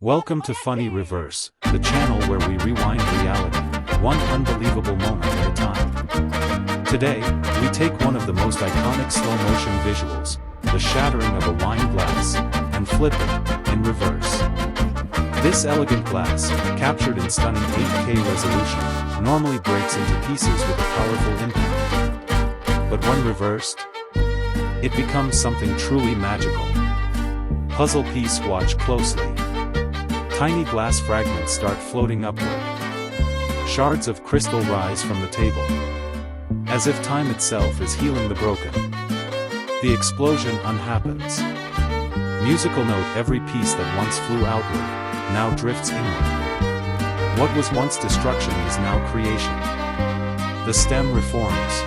Welcome to Funny Reverse, the channel where we rewind reality, one unbelievable moment at a time. Today, we take one of the most iconic slow-motion visuals, the shattering of a wine glass, and flip it, in reverse. This elegant glass, captured in stunning 8K resolution, normally breaks into pieces with a powerful impact. But when reversed, it becomes something truly magical. Puzzle piece, watch closely. Tiny glass fragments start floating upward. Shards of crystal rise from the table, as if time itself is healing the broken. The explosion unhappens. Musical note: every piece that once flew outward, now drifts inward. What was once destruction is now creation. The stem reforms.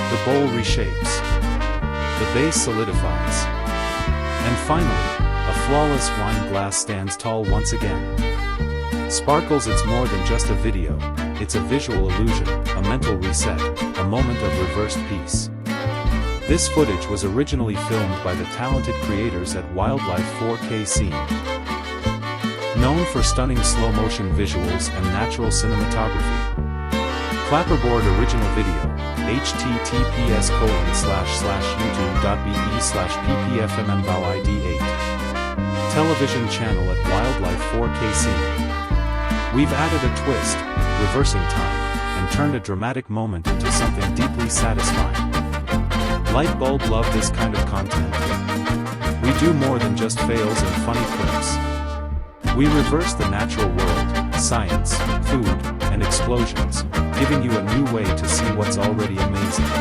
The bowl reshapes. The base solidifies. And finally, a flawless wine glass stands tall once again. Sparkles. It's more than just a video, it's a visual illusion, a mental reset, a moment of reversed peace. This footage was originally filmed by the talented creators at Wildlife 4K Scene. Known for stunning slow-motion visuals and natural cinematography. Clapperboard original video, https://youtube.be/ppfmmvowid8. Television channel at Wildlife 4K Scene. We've added a twist, reversing time, and turned a dramatic moment into something deeply satisfying. Lightbulb love this kind of content. We do more than just fails and funny clips. We reverse the natural world, science, food, and explosions, giving you a new way to see what's already amazing.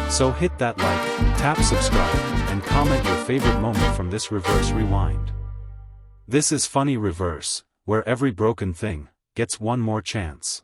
So hit that like, tap subscribe, and comment your favorite moment from this reverse rewind. This is Funny Reverse, where every broken thing gets one more chance.